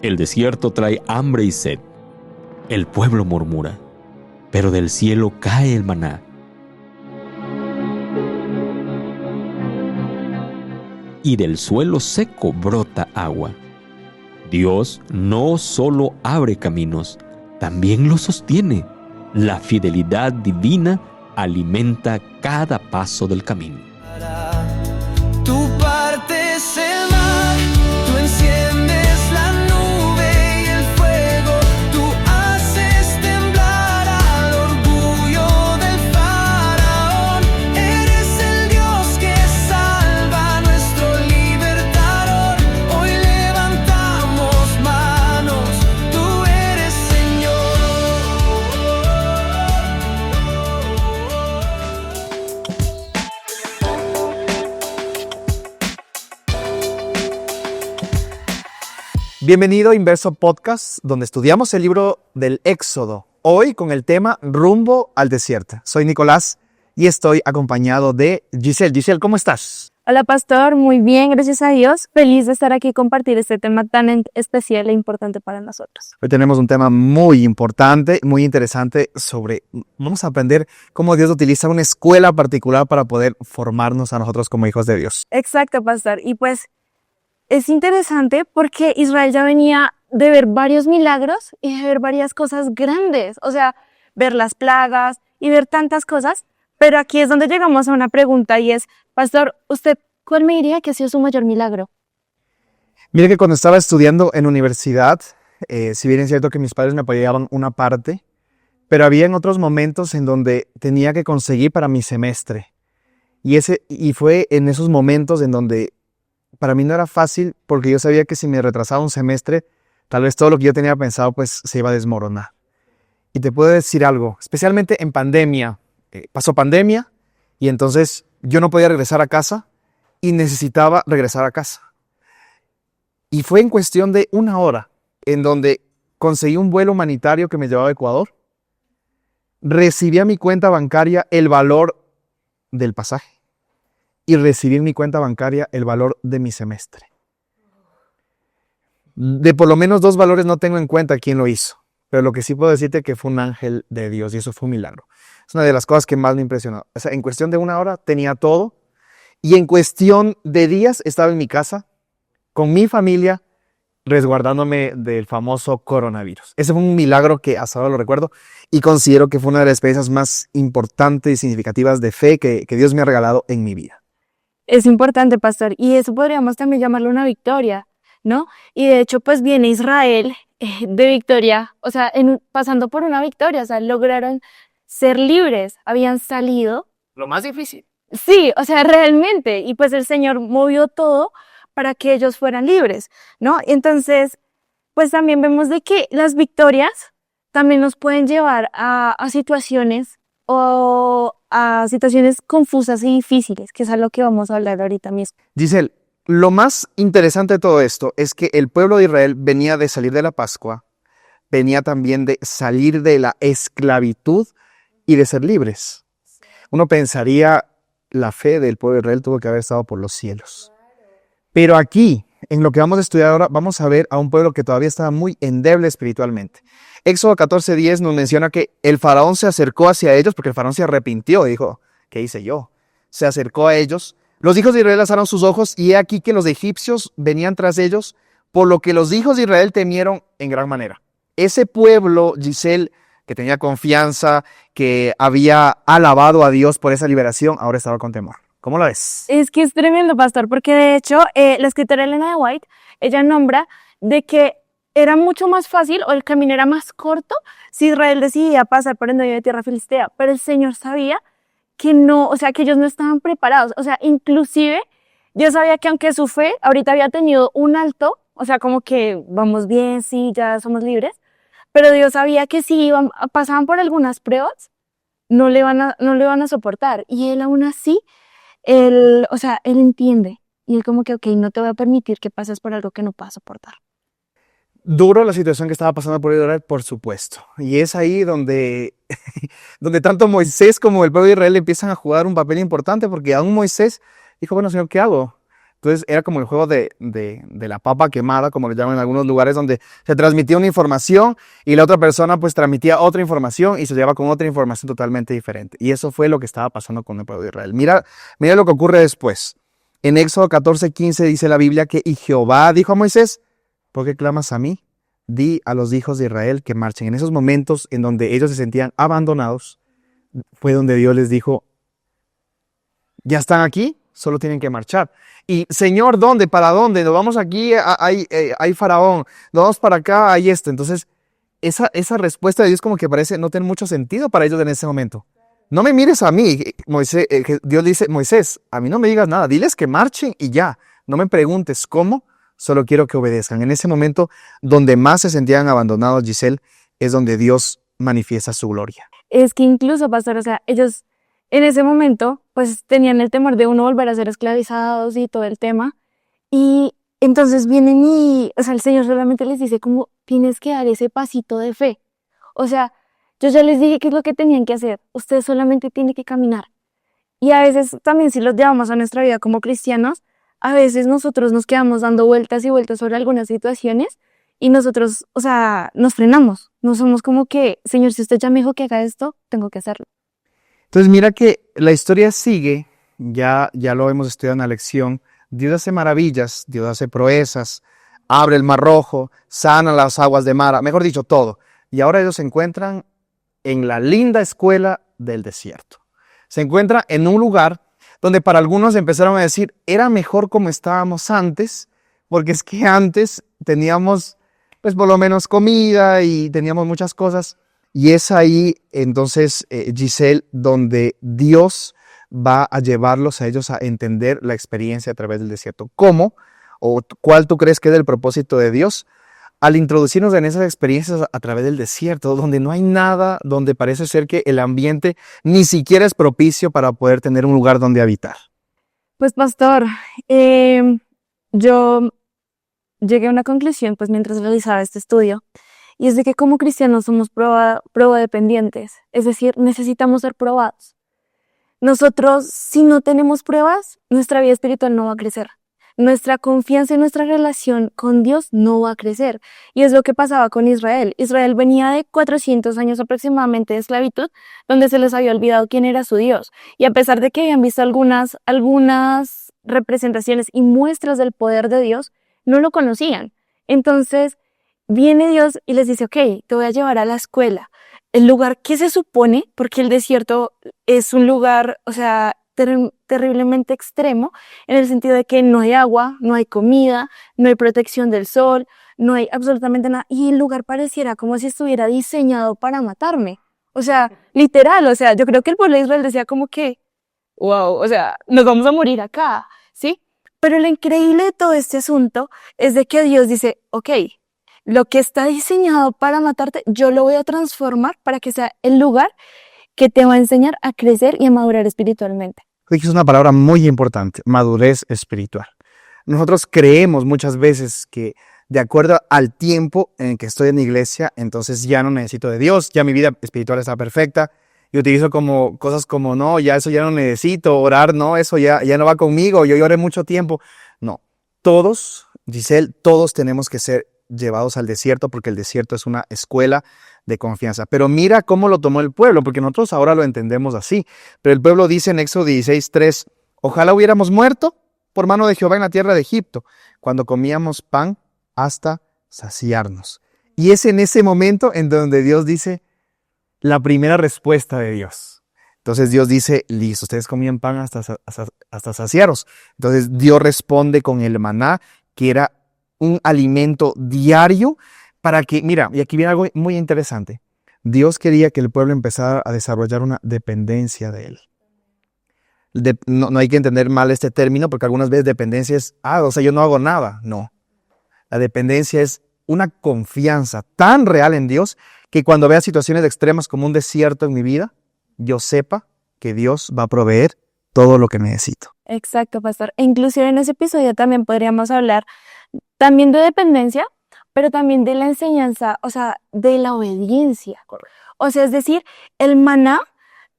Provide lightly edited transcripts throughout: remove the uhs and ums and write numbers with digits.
El desierto trae hambre y sed. El pueblo murmura, pero del cielo cae el maná. Y del suelo seco brota agua. Dios no solo abre caminos, también los sostiene. La fidelidad divina alimenta cada paso del camino. Tu partes el mar, tú enciendes la nube y el fuego, tú haces temblar al orgullo del faraón. Eres el Dios que salva, nuestro libertador. Hoy levantamos manos, tú eres Señor. Bienvenido a Inverso Podcast, donde estudiamos el libro del Éxodo, hoy con el tema Rumbo al Desierto. Soy Nicolás y estoy acompañado de Giselle. Giselle, ¿cómo estás? Hola, pastor. Muy bien, gracias a Dios. Feliz de estar aquí y compartir este tema tan especial e importante para nosotros. Hoy tenemos un tema muy importante, muy interesante vamos a aprender cómo Dios utiliza una escuela particular para poder formarnos a nosotros como hijos de Dios. Exacto, pastor. Y pues es interesante porque Israel ya venía de ver varios milagros y de ver varias cosas grandes. O sea, ver las plagas y ver tantas cosas. Pero aquí es donde llegamos a una pregunta y es, pastor, ¿usted cuál me diría que ha sido su mayor milagro? Mire que cuando estaba estudiando en universidad, si bien es cierto que mis padres me apoyaban una parte, pero había en otros momentos en donde tenía que conseguir para mi semestre. Y fue en esos momentos en donde para mí no era fácil, porque yo sabía que si me retrasaba un semestre, tal vez todo lo que yo tenía pensado pues se iba a desmoronar. Y te puedo decir algo, especialmente en pandemia. Pasó pandemia y entonces yo no podía regresar a casa y necesitaba regresar a casa. Y fue en cuestión de una hora en donde conseguí un vuelo humanitario que me llevaba a Ecuador. Recibí a mi cuenta bancaria el valor del pasaje y recibí en mi cuenta bancaria el valor de mi semestre. De por lo menos 2 valores no tengo en cuenta quién lo hizo, pero lo que sí puedo decirte que fue un ángel de Dios y eso fue un milagro. Es una de las cosas que más me impresionó. O sea, en cuestión de una hora tenía todo y en cuestión de días estaba en mi casa con mi familia resguardándome del famoso coronavirus. Ese fue un milagro que hasta ahora lo recuerdo y considero que fue una de las experiencias más importantes y significativas de fe que Dios me ha regalado en mi vida. Es importante, pastor, y eso podríamos también llamarlo una victoria, ¿no? Y de hecho, pues viene Israel de victoria, o sea, pasando por una victoria, o sea, lograron ser libres, habían salido. Lo más difícil. Sí, o sea, realmente, y pues el Señor movió todo para que ellos fueran libres, ¿no? Entonces, pues también vemos de que las victorias también nos pueden llevar a situaciones o a situaciones confusas y difíciles, que es a lo que vamos a hablar ahorita mismo. Giselle, lo más interesante de todo esto es que el pueblo de Israel venía de salir de la Pascua, venía también de salir de la esclavitud y de ser libres. Uno pensaría, la fe del pueblo de Israel tuvo que haber estado por los cielos. Pero aquí, en lo que vamos a estudiar ahora, vamos a ver a un pueblo que todavía estaba muy endeble espiritualmente. Éxodo 14:10 nos menciona que el faraón se acercó hacia ellos, porque el faraón se arrepintió y dijo, ¿qué hice yo? Se acercó a ellos. Los hijos de Israel alzaron sus ojos y he aquí que los egipcios venían tras ellos, por lo que los hijos de Israel temieron en gran manera. Ese pueblo, Giselle, que tenía confianza, que había alabado a Dios por esa liberación, ahora estaba con temor. ¿Cómo lo ves? Es que es tremendo, pastor, porque de hecho la escritora Elena de White, ella nombra de que era mucho más fácil o el camino era más corto si Israel decidía pasar por el medio de tierra filistea, pero el Señor sabía que no, o sea, que ellos no estaban preparados, o sea, inclusive Dios sabía que aunque su fe ahorita había tenido un alto, o sea, como que vamos bien, sí, ya somos libres, pero Dios sabía que si pasaban por algunas pruebas, no le van a soportar, y Él aún así, Él entiende, y Él como que, ok, no te voy a permitir que pases por algo que no puedas soportar. Duro la situación que estaba pasando por Israel, por supuesto. Y es ahí donde tanto Moisés como el pueblo de Israel empiezan a jugar un papel importante, porque aún Moisés dijo, bueno, Señor, ¿qué hago? Entonces era como el juego de la papa quemada, como le llaman en algunos lugares, donde se transmitía una información y la otra persona pues transmitía otra información y se llevaba con otra información totalmente diferente. Y eso fue lo que estaba pasando con el pueblo de Israel. Mira lo que ocurre después. En Éxodo 14:15 dice la Biblia que y Jehová dijo a Moisés, ¿por qué clamas a mí? Di a los hijos de Israel que marchen. En esos momentos en donde ellos se sentían abandonados, fue donde Dios les dijo, ya están aquí, solo tienen que marchar. Y Señor, ¿dónde? ¿Para dónde? Nos vamos aquí, hay Faraón, nos vamos para acá, hay esto. Entonces, esa respuesta de Dios como que parece no tener mucho sentido para ellos en ese momento. No me mires a mí, Moisés, Dios dice, Moisés, a mí no me digas nada, diles que marchen y ya. No me preguntes cómo, solo quiero que obedezcan. En ese momento donde más se sentían abandonados, Giselle, es donde Dios manifiesta su gloria. Es que incluso, pastor, o sea, ellos en ese momento pues tenían el temor de uno volver a ser esclavizados y todo el tema. Y entonces vienen y, o sea, el Señor solamente les dice como tienes que dar ese pasito de fe. O sea, yo ya les dije qué es lo que tenían que hacer. Ustedes solamente tienen que caminar. Y a veces también si los llevamos a nuestra vida como cristianos, a veces nosotros nos quedamos dando vueltas y vueltas sobre algunas situaciones y nosotros, o sea, nos frenamos. No somos como que, Señor, si usted ya me dijo que haga esto, tengo que hacerlo. Entonces mira que la historia sigue, ya lo hemos estudiado en la lección. Dios hace maravillas, Dios hace proezas, abre el mar rojo, sana las aguas de Mara, mejor dicho, todo. Y ahora ellos se encuentran en la linda escuela del desierto. Se encuentran en un lugar donde para algunos empezaron a decir, era mejor como estábamos antes, porque es que antes teníamos pues por lo menos comida y teníamos muchas cosas. Y es ahí entonces, Giselle, donde Dios va a llevarlos a ellos a entender la experiencia a través del desierto. ¿Cómo o cuál tú crees que es el propósito de Dios? Al introducirnos en esas experiencias a través del desierto, donde no hay nada, donde parece ser que el ambiente ni siquiera es propicio para poder tener un lugar donde habitar. Pues pastor, yo llegué a una conclusión pues mientras realizaba este estudio y es de que como cristianos somos prueba dependientes, es decir, necesitamos ser probados. Nosotros si no tenemos pruebas, nuestra vida espiritual no va a crecer. Nuestra confianza en nuestra relación con Dios no va a crecer. Y es lo que pasaba con Israel. Israel venía de 400 años aproximadamente de esclavitud, donde se les había olvidado quién era su Dios. Y a pesar de que habían visto algunas representaciones y muestras del poder de Dios, no lo conocían. Entonces viene Dios y les dice, ok, te voy a llevar a la escuela. El lugar que se supone, porque el desierto es un lugar, o sea, terriblemente extremo, en el sentido de que no hay agua, no hay comida, no hay protección del sol, no hay absolutamente nada, y el lugar pareciera como si estuviera diseñado para matarme. O sea, literal, o sea, yo creo que el pueblo de Israel decía como que, wow, o sea, nos vamos a morir acá, ¿sí? Pero lo increíble de todo este asunto es de que Dios dice, ok, lo que está diseñado para matarte, yo lo voy a transformar para que sea el lugar que te va a enseñar a crecer y a madurar espiritualmente. Es una palabra muy importante, madurez espiritual. Nosotros creemos muchas veces que de acuerdo al tiempo en que estoy en la iglesia, entonces ya no necesito de Dios, ya mi vida espiritual está perfecta. Y utilizo como cosas como, no, ya eso ya no necesito, orar, no, eso ya no va conmigo, yo lloré mucho tiempo. No, todos, Giselle, todos tenemos que ser llevados al desierto porque el desierto es una escuela de confianza. Pero mira cómo lo tomó el pueblo, porque nosotros ahora lo entendemos así. Pero el pueblo dice en Éxodo 16:3, ojalá hubiéramos muerto por mano de Jehová en la tierra de Egipto, cuando comíamos pan hasta saciarnos. Y es en ese momento en donde Dios dice la primera respuesta de Dios. Entonces Dios dice, listo, ustedes comían pan hasta saciaros. Entonces Dios responde con el maná, que era un alimento diario para que, mira, y aquí viene algo muy interesante. Dios quería que el pueblo empezara a desarrollar una dependencia de Él. No hay que entender mal este término, porque algunas veces dependencia es, o sea, yo no hago nada. No. La dependencia es una confianza tan real en Dios que cuando vea situaciones extremas como un desierto en mi vida, yo sepa que Dios va a proveer todo lo que necesito. Exacto, pastor. E inclusive en ese episodio también podríamos hablar también de dependencia, pero también de la enseñanza, o sea, de la obediencia. Correcto. O sea, es decir, el maná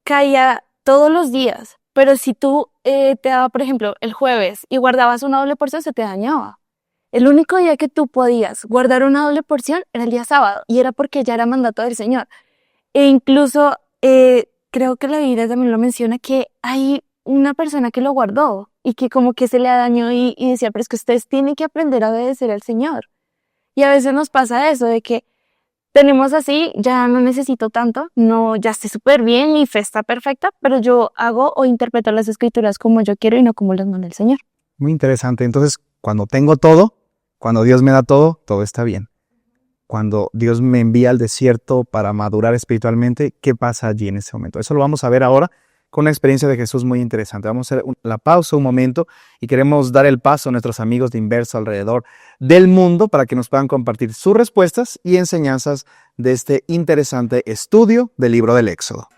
caía todos los días, pero si tú te daba, por ejemplo, el jueves y guardabas una doble porción, se te dañaba. El único día que tú podías guardar una doble porción era el día sábado, y era porque ya era mandato del Señor. E incluso creo que la Biblia también lo menciona, que hay una persona que lo guardó y que como que se le dañó y decía, pero es que ustedes tienen que aprender a obedecer al Señor. Y a veces nos pasa eso, de que tenemos así, ya no necesito tanto, no, ya estoy súper bien, mi fe está perfecta, pero yo hago o interpreto las escrituras como yo quiero y no como las manda el Señor. Muy interesante. Entonces, cuando tengo todo, cuando Dios me da todo, todo está bien. Cuando Dios me envía al desierto para madurar espiritualmente, ¿qué pasa allí en ese momento? Eso lo vamos a ver ahora con una experiencia de Jesús muy interesante. Vamos a hacer la pausa un momento y queremos dar el paso a nuestros amigos de Inverso alrededor del mundo para que nos puedan compartir sus respuestas y enseñanzas de este interesante estudio del libro del Éxodo.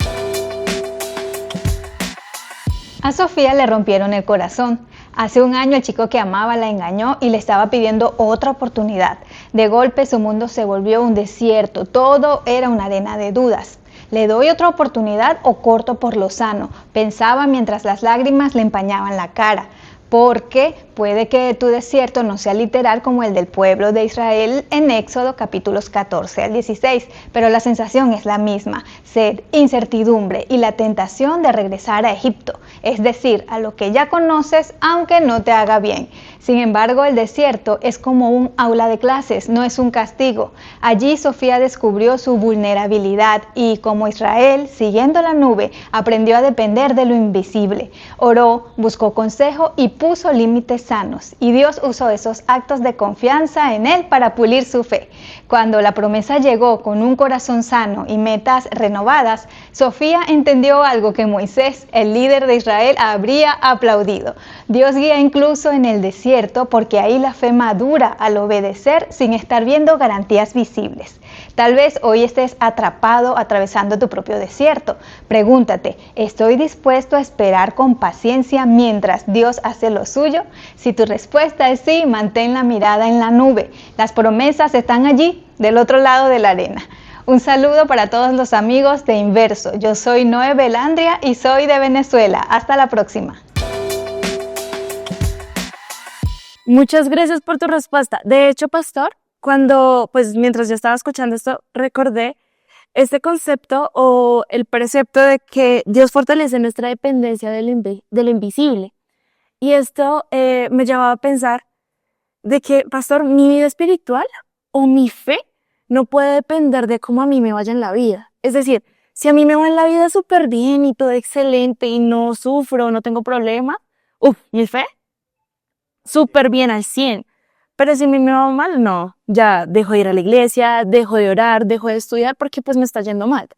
A Sofía le rompieron el corazón. Hace un año el chico que amaba la engañó y le estaba pidiendo otra oportunidad. De golpe su mundo se volvió un desierto, todo era una arena de dudas. ¿Le doy otra oportunidad o corto por lo sano?, pensaba mientras las lágrimas le empañaban la cara. Porque puede que tu desierto no sea literal como el del pueblo de Israel en Éxodo capítulos 14 al 16, pero la sensación es la misma: sed, incertidumbre y la tentación de regresar a Egipto, es decir, a lo que ya conoces aunque no te haga bien. Sin embargo, el desierto es como un aula de clases, no es un castigo. Allí Sofía descubrió su vulnerabilidad y, como Israel, siguiendo la nube, aprendió a depender de lo invisible. Oró, buscó consejo y puso límites sanos, y Dios usó esos actos de confianza en Él para pulir su fe. Cuando la promesa llegó con un corazón sano y metas renovadas, Sofía entendió algo que Moisés, el líder de Israel, habría aplaudido. Dios guía incluso en el desierto, porque ahí la fe madura al obedecer sin estar viendo garantías visibles. Tal vez hoy estés atrapado atravesando tu propio desierto. Pregúntate, ¿estoy dispuesto a esperar con paciencia mientras Dios hace lo suyo? Si tu respuesta es sí, mantén la mirada en la nube. Las promesas están allí, del otro lado de la arena. Un saludo para todos los amigos de Inverso. Yo soy Noé Belandria y soy de Venezuela. Hasta la próxima. Muchas gracias por tu respuesta. De hecho, pastor, mientras yo estaba escuchando esto, recordé este concepto o el precepto de que Dios fortalece nuestra dependencia de lo invisible. Y esto me llevaba a pensar de que, pastor, mi vida espiritual o mi fe no puede depender de cómo a mí me vaya en la vida. Es decir, si a mí me va en la vida súper bien y todo excelente y no sufro, no tengo problema, mi fe súper bien al 100. Pero si a mí me va mal, no, ya dejo de ir a la iglesia, dejo de orar, dejo de estudiar porque pues me está yendo mal.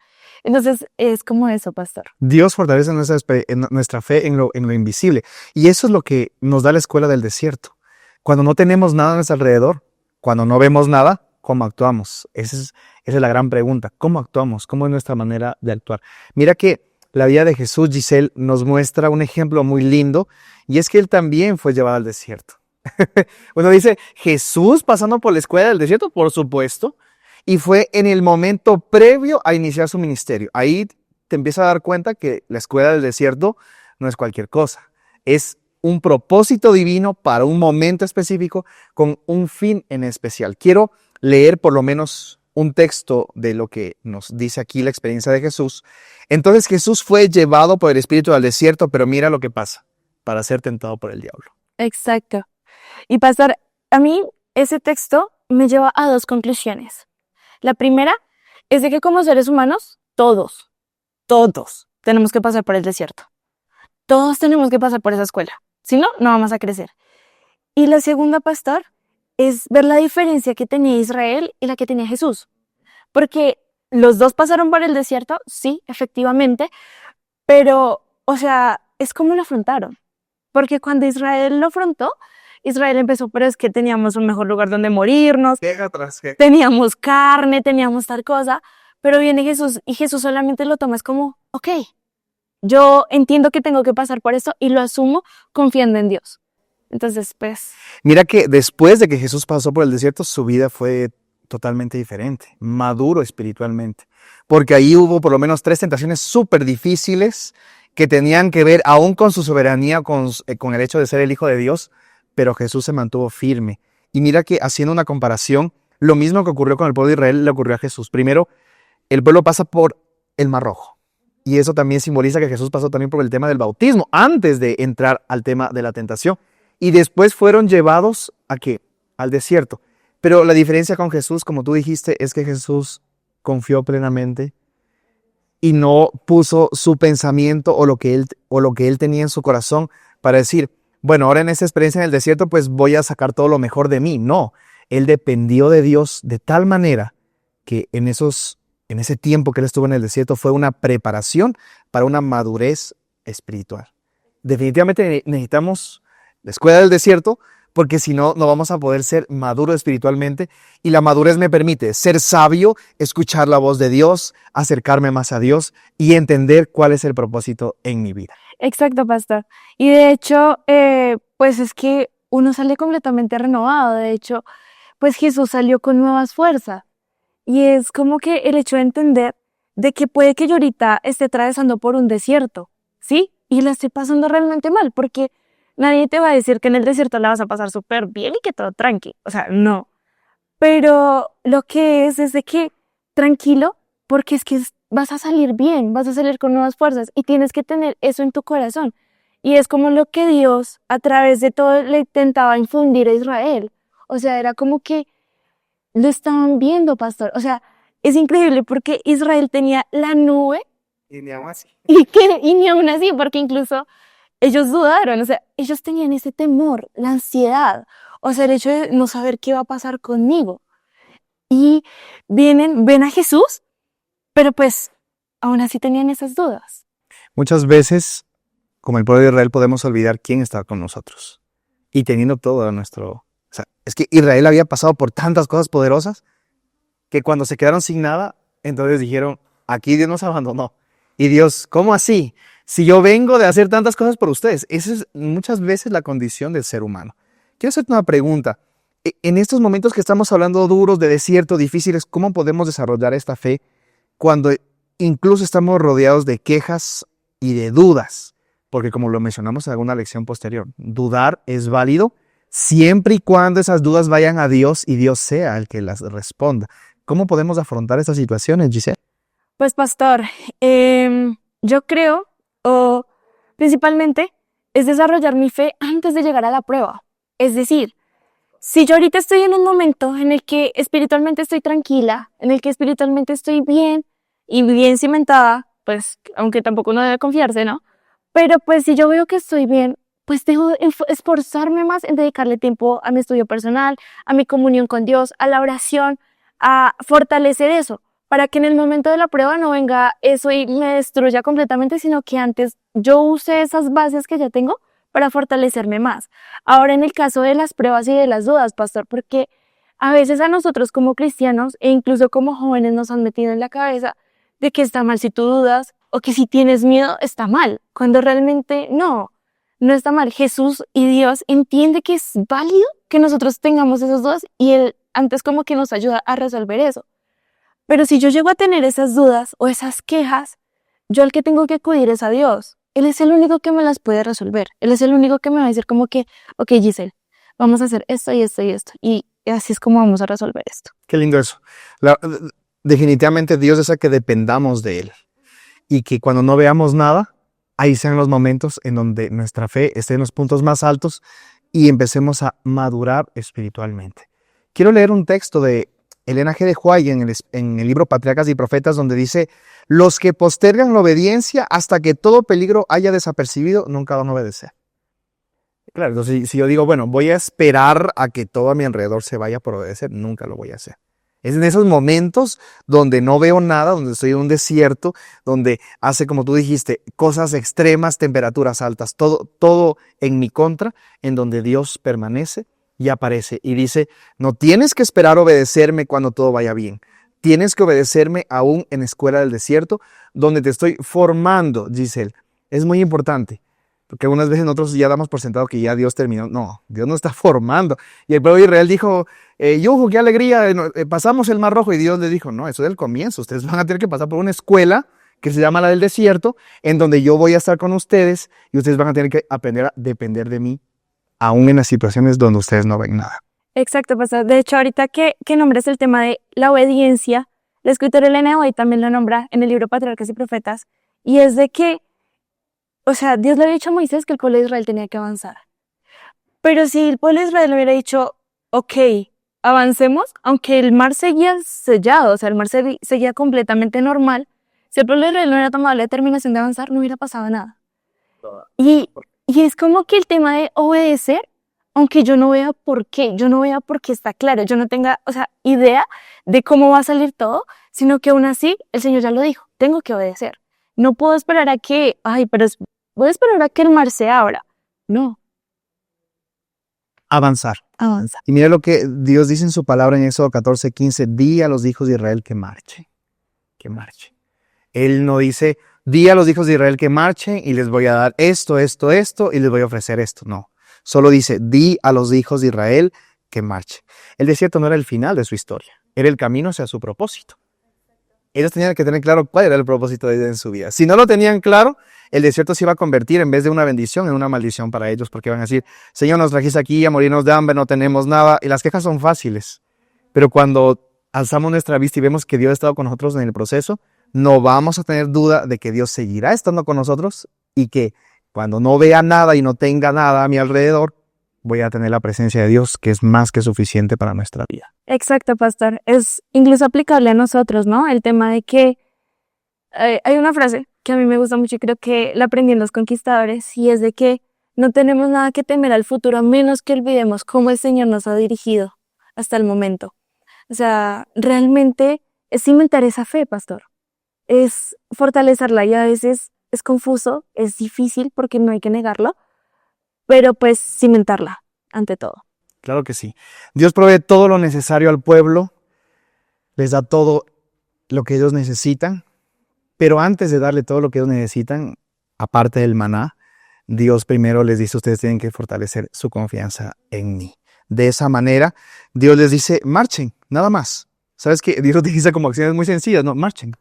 Entonces es como eso, pastor. Dios fortalece nuestra fe en lo invisible. Y eso es lo que nos da la escuela del desierto. Cuando no tenemos nada a nuestro alrededor, cuando no vemos nada, ¿cómo actuamos? Esa es la gran pregunta. ¿Cómo actuamos? ¿Cómo es nuestra manera de actuar? Mira que la vida de Jesús, Giselle, nos muestra un ejemplo muy lindo, y es que Él también fue llevado al desierto. Uno dice, ¿Jesús pasando por la escuela del desierto? Por supuesto. Y fue en el momento previo a iniciar su ministerio. Ahí te empiezas a dar cuenta que la escuela del desierto no es cualquier cosa. Es un propósito divino para un momento específico con un fin en especial. Quiero leer por lo menos un texto de lo que nos dice aquí la experiencia de Jesús. Entonces Jesús fue llevado por el Espíritu al desierto, pero mira lo que pasa, para ser tentado por el diablo. Exacto. Y pastor, a mí ese texto me lleva a dos conclusiones. La primera es de que como seres humanos, todos tenemos que pasar por el desierto. Todos tenemos que pasar por esa escuela. Si no, no vamos a crecer. Y la segunda, pastor, es ver la diferencia que tenía Israel y la que tenía Jesús. Porque los dos pasaron por el desierto, sí, efectivamente, pero, es como lo afrontaron. Porque cuando Israel lo afrontó, Israel empezó, pero es que teníamos un mejor lugar donde morirnos, teníamos carne, teníamos tal cosa, pero viene Jesús y Jesús solamente lo toma, es como, ok, yo entiendo que tengo que pasar por esto y lo asumo confiando en Dios. Entonces, pues... Mira que después de que Jesús pasó por el desierto, su vida fue totalmente diferente, maduro espiritualmente, porque ahí hubo por lo menos 3 tentaciones súper difíciles que tenían que ver aún con su soberanía, con el hecho de ser el Hijo de Dios, pero Jesús se mantuvo firme. Y mira que haciendo una comparación, lo mismo que ocurrió con el pueblo de Israel le ocurrió a Jesús. Primero, el pueblo pasa por el Mar Rojo. Y eso también simboliza que Jesús pasó también por el tema del bautismo, antes de entrar al tema de la tentación. Y después fueron llevados ¿a qué? Al desierto. Pero la diferencia con Jesús, como tú dijiste, es que Jesús confió plenamente y no puso su pensamiento o lo que él tenía en su corazón para decir, bueno, ahora en esta experiencia en el desierto, pues voy a sacar todo lo mejor de mí. No, él dependió de Dios de tal manera que en ese tiempo que él estuvo en el desierto fue una preparación para una madurez espiritual. Definitivamente necesitamos la escuela del desierto, porque si no, no vamos a poder ser maduros espiritualmente. Y la madurez me permite ser sabio, escuchar la voz de Dios, acercarme más a Dios y entender cuál es el propósito en mi vida. Exacto, pastor. Y de hecho, pues es que uno sale completamente renovado. De hecho, pues Jesús salió con nuevas fuerzas. Y es como que el hecho de entender de que puede que yo ahorita esté atravesando por un desierto, ¿sí? Y la estoy pasando realmente mal, porque nadie te va a decir que en el desierto la vas a pasar súper bien y que todo tranqui. O sea, no. Pero lo que es de que tranquilo, porque es que vas a salir bien, vas a salir con nuevas fuerzas y tienes que tener eso en tu corazón. Y es como lo que Dios a través de todo le intentaba infundir a Israel. O sea, era como que lo estaban viendo, pastor. O sea, es increíble porque Israel tenía la nube Y ni aún así. y ni aún así, porque incluso ellos dudaron, o sea, ellos tenían ese temor, la ansiedad, o sea, el hecho de no saber qué va a pasar conmigo. Y ven a Jesús, pero pues aún así tenían esas dudas. Muchas veces, como el pueblo de Israel, podemos olvidar quién está con nosotros. Y teniendo todo a nuestro... O sea, es que Israel había pasado por tantas cosas poderosas que cuando se quedaron sin nada, entonces dijeron, aquí Dios nos abandonó. Y Dios, ¿cómo así? Si yo vengo de hacer tantas cosas por ustedes. Esa es muchas veces la condición del ser humano. Quiero hacerte una pregunta. En estos momentos que estamos hablando duros, de desierto, difíciles, ¿cómo podemos desarrollar esta fe cuando incluso estamos rodeados de quejas y de dudas? Porque como lo mencionamos en alguna lección posterior, dudar es válido siempre y cuando esas dudas vayan a Dios y Dios sea el que las responda. ¿Cómo podemos afrontar estas situaciones, Giselle? Pues pastor, yo creo, o principalmente, es desarrollar mi fe antes de llegar a la prueba. Es decir, si yo ahorita estoy en un momento en el que espiritualmente estoy tranquila, en el que espiritualmente estoy bien y bien cimentada, pues aunque tampoco uno debe confiarse, ¿no? Pero pues si yo veo que estoy bien, pues debo esforzarme más en dedicarle tiempo a mi estudio personal, a mi comunión con Dios, a la oración, a fortalecer eso, para que en el momento de la prueba no venga eso y me destruya completamente, sino que antes yo use esas bases que ya tengo para fortalecerme más. Ahora en el caso de las pruebas y de las dudas, pastor, porque a veces a nosotros como cristianos e incluso como jóvenes nos han metido en la cabeza de que está mal si tú dudas o que si tienes miedo está mal, cuando realmente no está mal. Jesús y Dios entiende que es válido que nosotros tengamos esas dudas y Él antes como que nos ayuda a resolver eso. Pero si yo llego a tener esas dudas o esas quejas, yo al que tengo que acudir es a Dios. Él es el único que me las puede resolver. Él es el único que me va a decir como que, ok, Giselle, vamos a hacer esto y esto y esto. Y así es como vamos a resolver esto. Qué lindo eso. Definitivamente Dios desea que dependamos de Él. Y que cuando no veamos nada, ahí sean los momentos en donde nuestra fe esté en los puntos más altos y empecemos a madurar espiritualmente. Quiero leer un texto de Elena G. de White en el libro Patriarcas y Profetas, donde dice: los que postergan la obediencia hasta que todo peligro haya desapercibido, nunca van a obedecer. Claro, entonces si yo digo, bueno, voy a esperar a que todo a mi alrededor se vaya por obedecer, nunca lo voy a hacer. Es en esos momentos donde no veo nada, donde estoy en un desierto, donde hace, como tú dijiste, cosas extremas, temperaturas altas, todo en mi contra, en donde Dios permanece y aparece y dice: no tienes que esperar obedecerme cuando todo vaya bien. Tienes que obedecerme aún en escuela del desierto, donde te estoy formando, Giselle. Es muy importante, porque algunas veces nosotros ya damos por sentado que ya Dios terminó. No, Dios nos está formando. Y el pueblo de Israel dijo: yujo, qué alegría, pasamos el Mar Rojo. Y Dios le dijo: no, eso es el comienzo. Ustedes van a tener que pasar por una escuela que se llama la del desierto, en donde yo voy a estar con ustedes y ustedes van a tener que aprender a depender de mí, aún en las situaciones donde ustedes no ven nada. Exacto, pastor. De hecho, ahorita que nombres el tema de la obediencia, la escritora Elena de White también lo nombra en el libro Patriarcas y Profetas, y es de que, o sea, Dios le había dicho a Moisés que el pueblo de Israel tenía que avanzar. Pero si el pueblo de Israel le hubiera dicho, ok, avancemos, aunque el mar seguía sellado, o sea, el mar seguía completamente normal, si el pueblo de Israel no hubiera tomado la determinación de avanzar, no hubiera pasado nada. Y es como que el tema de obedecer, aunque yo no vea por qué, yo no vea por qué está claro, yo no tenga, o sea, idea de cómo va a salir todo, sino que aún así el Señor ya lo dijo, tengo que obedecer. No puedo esperar a que, voy a esperar a que el mar se abra. No, Avanzar. avanza. Y mira lo que Dios dice en su palabra en Éxodo 14:15, di a los hijos de Israel que marchen, que marchen. Él no dice, di a los hijos de Israel que marchen y les voy a dar esto, esto, esto y les voy a ofrecer esto. No, solo dice, di a los hijos de Israel que marchen. El desierto no era el final de su historia, era el camino hacia su propósito. Ellos tenían que tener claro cuál era el propósito de Dios en su vida. Si no lo tenían claro, el desierto se iba a convertir en vez de una bendición en una maldición para ellos, porque van a decir, Señor, nos trajiste aquí a morirnos de hambre, no tenemos nada. Y las quejas son fáciles, pero cuando alzamos nuestra vista y vemos que Dios ha estado con nosotros en el proceso, no vamos a tener duda de que Dios seguirá estando con nosotros y que cuando no vea nada y no tenga nada a mi alrededor, voy a tener la presencia de Dios, que es más que suficiente para nuestra vida. Exacto, pastor. Es incluso aplicable a nosotros, ¿no? El tema de que hay una frase que a mí me gusta mucho y creo que la aprendí en Los Conquistadores, y es de que no tenemos nada que temer al futuro a menos que olvidemos cómo el Señor nos ha dirigido hasta el momento. O sea, realmente es cimentar esa fe, pastor. Es fortalecerla, y a veces es confuso, es difícil porque no hay que negarlo, pero pues cimentarla ante todo. Claro que sí. Dios provee todo lo necesario al pueblo, les da todo lo que ellos necesitan, pero antes de darle todo lo que ellos necesitan, aparte del maná, Dios primero les dice, ustedes tienen que fortalecer su confianza en mí. De esa manera, Dios les dice, marchen, nada más. ¿Sabes qué? Dios utiliza como acciones muy sencillas, no, marchen.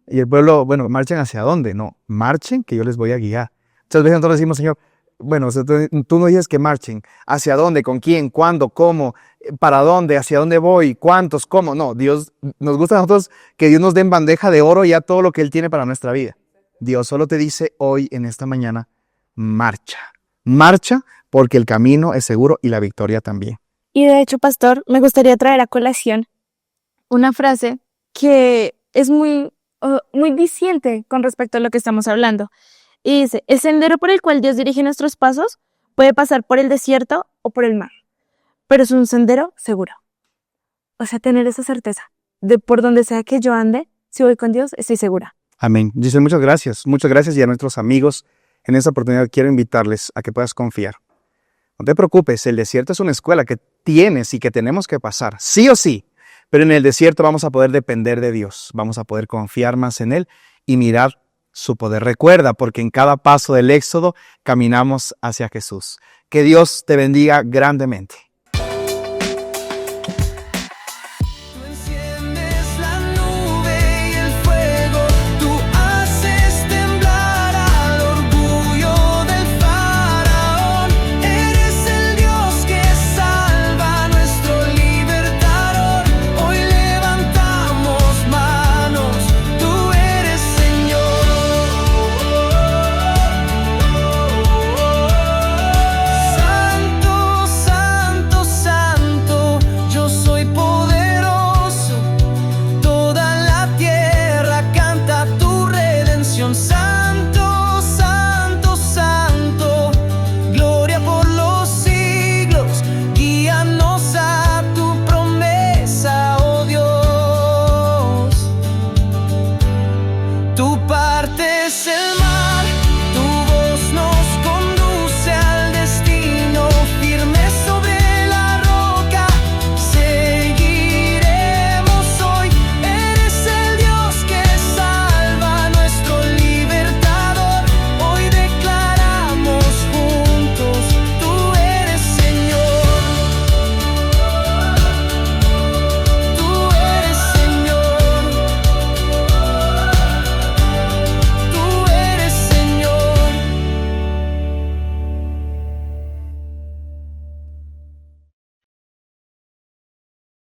Y el pueblo, bueno, ¿marchen hacia dónde? No, marchen que yo les voy a guiar. Muchas veces nosotros decimos, Señor, bueno, o sea, tú no dices que marchen. ¿Hacia dónde? ¿Con quién? ¿Cuándo? ¿Cómo? ¿Para dónde? ¿Hacia dónde voy? ¿Cuántos? ¿Cómo? No, Dios, nos gusta a nosotros que Dios nos dé en bandeja de oro ya todo lo que Él tiene para nuestra vida. Dios solo te dice hoy, en esta mañana, marcha. Marcha porque el camino es seguro y la victoria también. Y de hecho, pastor, me gustaría traer a colación una frase que es muy diciente con respecto a lo que estamos hablando. Y dice, el sendero por el cual Dios dirige nuestros pasos puede pasar por el desierto o por el mar, pero es un sendero seguro. O sea, tener esa certeza de por donde sea que yo ande, si voy con Dios, estoy segura. Amén. Dice, muchas gracias y a nuestros amigos, en esta oportunidad quiero invitarles a que puedas confiar. No te preocupes, el desierto es una escuela que tienes y que tenemos que pasar, sí o sí, pero en el desierto vamos a poder depender de Dios, vamos a poder confiar más en Él y mirar su poder. Recuerda, porque en cada paso del Éxodo caminamos hacia Jesús. Que Dios te bendiga grandemente.